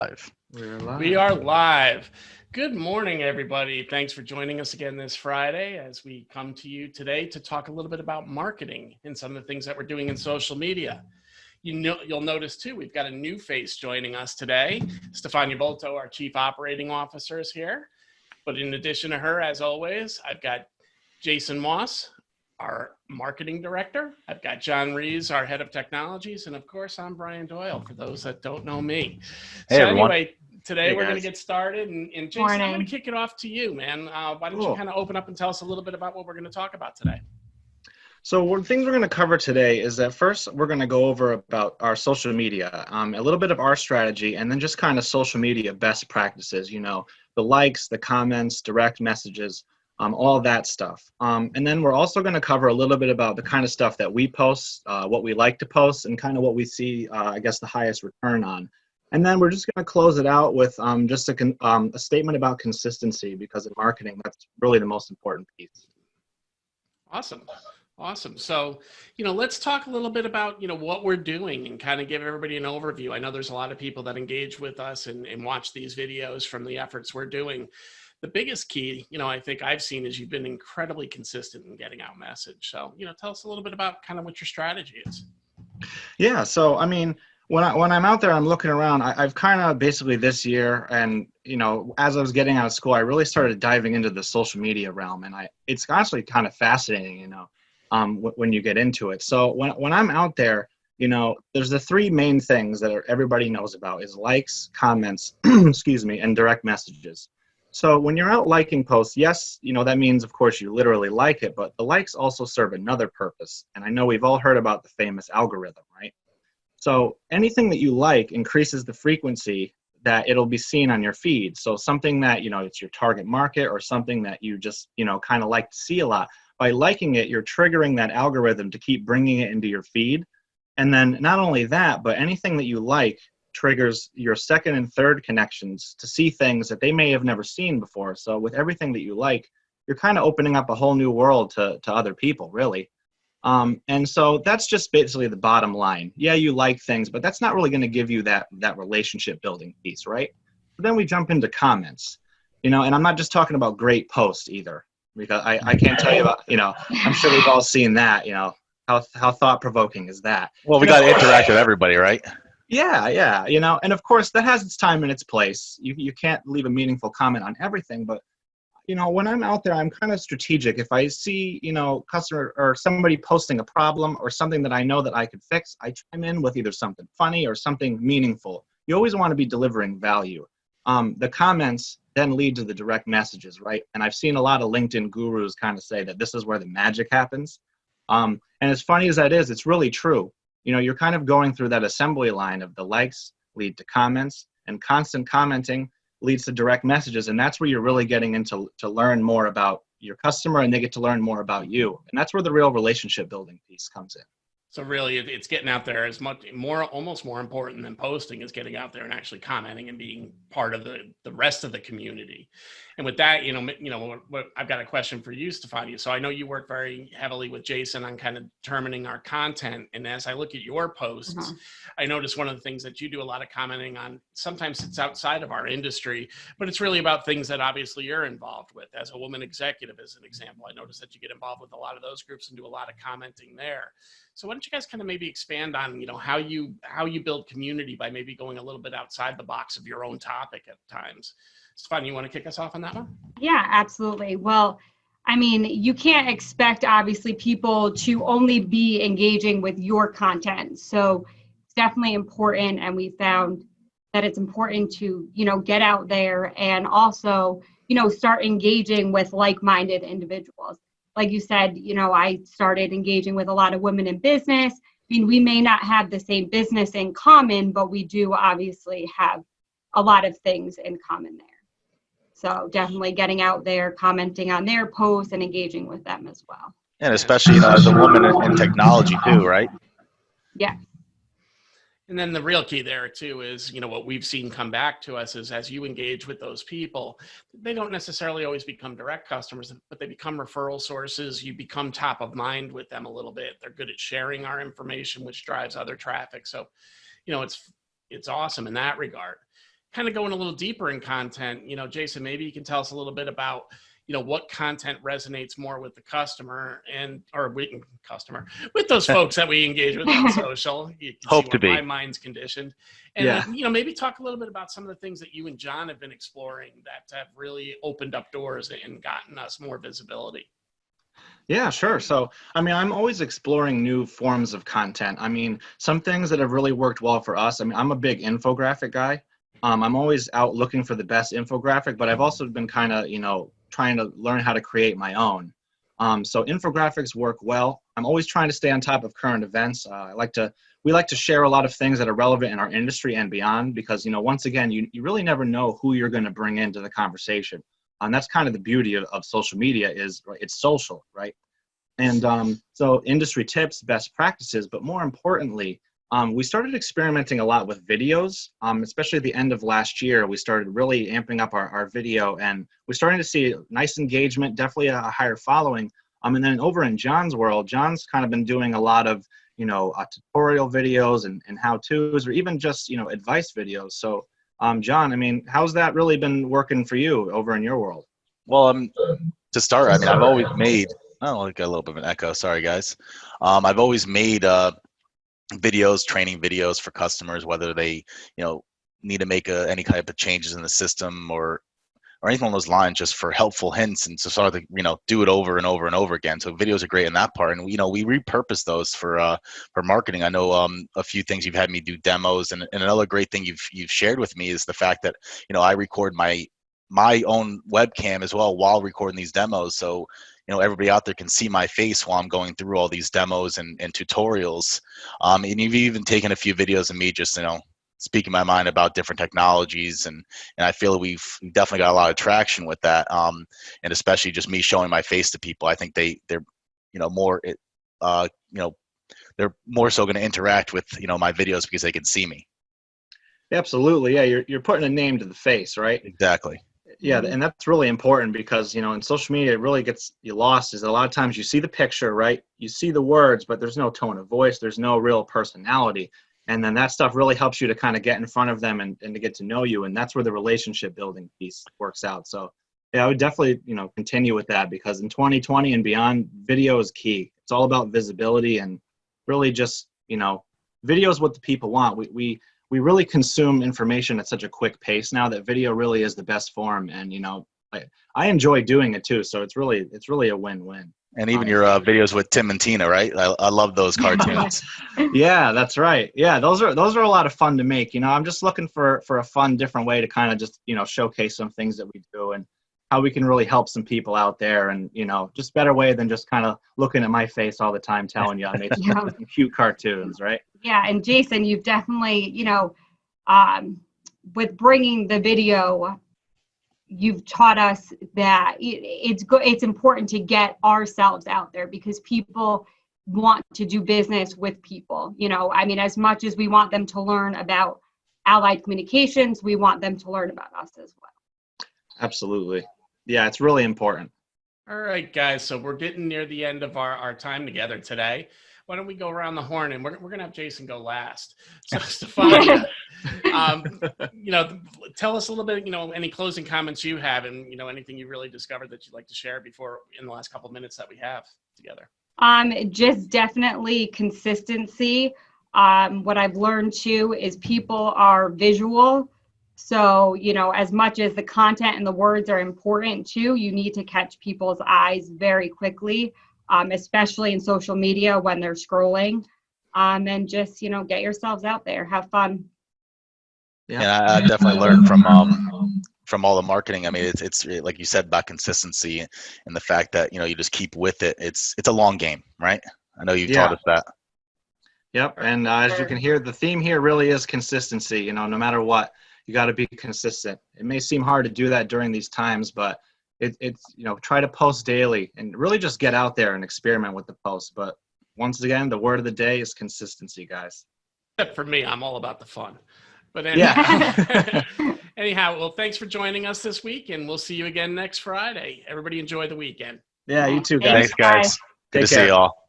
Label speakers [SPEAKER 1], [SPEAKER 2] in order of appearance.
[SPEAKER 1] Live.
[SPEAKER 2] We're live.
[SPEAKER 3] We are live. Good morning, everybody. Thanks for joining us again this Friday as we come to you today to talk a little bit about marketing and some of the things that we're doing in social media. You'll notice too, we've got a new face joining us today. Stefania Bolto, our Chief Operating Officer, is here. But in addition to her, as always, I've got Jason Moss, our Marketing Director. I've got John Rees, our Head of Technologies. And of course, I'm Brian Doyle, for those that don't know me.
[SPEAKER 1] Hey,
[SPEAKER 3] So
[SPEAKER 1] everyone.
[SPEAKER 3] anyway, today
[SPEAKER 2] Hey,
[SPEAKER 3] we're going to
[SPEAKER 2] guys.
[SPEAKER 3] get started. And Jason,
[SPEAKER 4] Morning.
[SPEAKER 3] I'm going to kick it off to you, man. Why don't you
[SPEAKER 2] Cool.
[SPEAKER 3] kind of open up and tell us a little bit about what we're going to talk about today?
[SPEAKER 2] So one things we're going to cover today is that first we're going to go over about our social media, a little bit of our strategy, and then just kind of social media best practices, the likes, the comments, direct messages, all that stuff. And then we're also going to cover a little bit about the kind of stuff that we post, what we like to post, and kind of what we see, the highest return on. And then we're just going to close it out with just a statement about consistency, because in marketing, that's really the most important piece.
[SPEAKER 3] Awesome. So, let's talk a little bit about, what we're doing and kind of give everybody an overview. I know there's a lot of people that engage with us and watch these videos from the efforts we're doing. The biggest key, I think I've seen is you've been incredibly consistent in getting out message. So, tell us a little bit about kind of what your strategy is.
[SPEAKER 2] Yeah. So, I mean, when I'm out there, I'm looking around, I've kind of basically this year and, as I was getting out of school, I really started diving into the social media realm, and it's actually kind of fascinating, when you get into it. So when I'm out there, there's the three main things that everybody knows about is likes, comments, and direct messages. So when you're out liking posts, yes, that means, of course, you literally like it, but the likes also serve another purpose. And I know we've all heard about the famous algorithm, right? So anything that you like increases the frequency that it'll be seen on your feed. So something that, it's your target market or something that you just, kind of like to see a lot. By liking it, you're triggering that algorithm to keep bringing it into your feed. And then not only that, but anything that you like triggers your second and third connections to see things that they may have never seen before. So with everything that you like, you're kind of opening up a whole new world to other people, really. And so that's just basically the bottom line. Yeah, you like things, but that's not really going to give you that relationship building piece, right? But then we jump into comments, and I'm not just talking about great posts either, because I can't tell you about, I'm sure we've all seen that, how thought-provoking is that?
[SPEAKER 1] Well, we got to interact with everybody, right?
[SPEAKER 2] Yeah, and of course that has its time and its place. You can't leave a meaningful comment on everything, but when I'm out there, I'm kind of strategic. If I see, customer or somebody posting a problem or something that I know that I could fix, I chime in with either something funny or something meaningful. You always want to be delivering value. The comments then lead to the direct messages, right? And I've seen a lot of LinkedIn gurus kind of say that this is where the magic happens. And as funny as that is, it's really true. You're kind of going through that assembly line of the likes lead to comments, and constant commenting leads to direct messages. And that's where you're really getting into to learn more about your customer, and they get to learn more about you. And that's where the real relationship building piece comes in.
[SPEAKER 3] So really, it's getting out there as much more, almost more important than posting is getting out there and actually commenting and being part of the rest of the community. And with that, I've got a question for you, Stefania. So I know you work very heavily with Jason on kind of determining our content. And as I look at your posts, I notice one of the things that you do a lot of commenting on, sometimes it's outside of our industry, but it's really about things that obviously you're involved with. As a woman executive, as an example, I notice that you get involved with a lot of those groups and do a lot of commenting there. So why don't you guys kind of maybe expand on, how you build community by maybe going a little bit outside the box of your own topic at times. Stefan, you want to kick us off on that one?
[SPEAKER 4] Yeah, absolutely. Well, I mean, you can't expect, obviously, people to only be engaging with your content. So it's definitely important. And we found that it's important to, get out there and also, start engaging with like-minded individuals. Like you said, I started engaging with a lot of women in business. I mean, we may not have the same business in common, but we do obviously have a lot of things in common there. So definitely getting out there, commenting on their posts and engaging with them as well.
[SPEAKER 1] And especially, as a woman in technology too, right?
[SPEAKER 4] Yeah.
[SPEAKER 3] And then the real key there too is, what we've seen come back to us is as you engage with those people, they don't necessarily always become direct customers, but they become referral sources. You become top of mind with them a little bit. They're good at sharing our information, which drives other traffic. So, it's awesome in that regard. kind of going a little deeper in content, Jason, maybe you can tell us a little bit about, what content resonates more with the customer with those folks that we engage with on social. You can
[SPEAKER 1] Hope
[SPEAKER 3] see
[SPEAKER 1] to
[SPEAKER 3] where
[SPEAKER 1] be.
[SPEAKER 3] my mind's conditioned. And,
[SPEAKER 2] Yeah.
[SPEAKER 3] maybe talk a little bit about some of the things that you and John have been exploring that have really opened up doors and gotten us more visibility.
[SPEAKER 2] Yeah, sure. So, I mean, I'm always exploring new forms of content. I mean, some things that have really worked well for us. I mean, I'm a big infographic guy. I'm always out looking for the best infographic, but I've also been kind of, trying to learn how to create my own. So infographics work well. I'm always trying to stay on top of current events. We like to share a lot of things that are relevant in our industry and beyond, because, once again, you really never know who you're going to bring into the conversation. And that's kind of the beauty of social media is, right, it's social, right? And so industry tips, best practices, but more importantly, we started experimenting a lot with videos, especially at the end of last year. We started really amping up our video, and we're starting to see nice engagement, definitely a higher following. And then over in John's world, John's kind of been doing a lot of, tutorial videos and how-tos, or even just, advice videos. So, John, I mean, how's that really been working for you over in your world?
[SPEAKER 1] Well, to start, I mean, I've always made, oh, I got a little bit of an echo. Sorry, guys. I've always made videos, training videos for customers, whether they, need to make any kind of changes in the system or anything along those lines, just for helpful hints and to sort of, do it over and over and over again. So videos are great in that part. And, we repurpose those for marketing. I know a few things you've had me do demos, and another great thing you've shared with me is the fact that, I record my own webcam as well while recording these demos. So, everybody out there can see my face while I'm going through all these demos and tutorials. And you've even taken a few videos of me just, speaking my mind about different technologies. And I feel we've definitely got a lot of traction with that. And especially just me showing my face to people. I think they're more, they're more so going to interact with, my videos because they can see me.
[SPEAKER 2] Absolutely. Yeah. You're putting a name to the face, right?
[SPEAKER 1] Exactly.
[SPEAKER 2] Yeah, and that's really important because, in social media, it really gets you lost. Is a lot of times you see the picture, right? You see the words, but there's no tone of voice. There's no real personality. And then that stuff really helps you to kind of get in front of them and to get to know you. And that's where the relationship building piece works out. So, yeah, I would definitely, continue with that, because in 2020 and beyond, video is key. It's all about visibility and really just, video is what the people want. We really consume information at such a quick pace now that video really is the best form. And, I enjoy doing it too. So it's really a win-win.
[SPEAKER 1] And even your videos with Tim and Tina, right? I love those cartoons.
[SPEAKER 2] Yeah, that's right. Yeah, those are a lot of fun to make. I'm just looking for a fun, different way to kind of just, showcase some things that we do and how we can really help some people out there. And, just better way than just kind of looking at my face all the time, telling you I made some cute cartoons, right?
[SPEAKER 4] Yeah, and Jason, you've definitely, with bringing the video, you've taught us that it's important to get ourselves out there, because people want to do business with people. I mean, as much as we want them to learn about Allied Communications, we want them to learn about us as well.
[SPEAKER 2] Absolutely. Yeah, it's really important.
[SPEAKER 3] All right, guys. So we're getting near the end of our time together today. Why don't we go around the horn, and we're going to have Jason go last. So Stefania, tell us a little bit, any closing comments you have, and, anything you really discovered that you'd like to share before in the last couple of minutes that we have together.
[SPEAKER 4] Just definitely consistency. What I've learned too is people are visual. So, as much as the content and the words are important too, you need to catch people's eyes very quickly. Especially in social media when they're scrolling, and just, get yourselves out there, have fun.
[SPEAKER 1] Yeah, and I definitely learned from all the marketing. I mean, it's like you said about consistency and the fact that, you just keep with it. It's a long game, right? I know you've taught us that.
[SPEAKER 2] Yep. And as you can hear, the theme here really is consistency. No matter what, you got to be consistent. It may seem hard to do that during these times, but it's try to post daily and really just get out there and experiment with the posts. But once again, the word of the day is consistency, guys.
[SPEAKER 3] Except for me, I'm all about the fun. But anyhow, well, thanks for joining us this week, and we'll see you again next Friday. Everybody enjoy the weekend.
[SPEAKER 2] Yeah, you too, guys.
[SPEAKER 1] Thanks, guys. Good to see you all.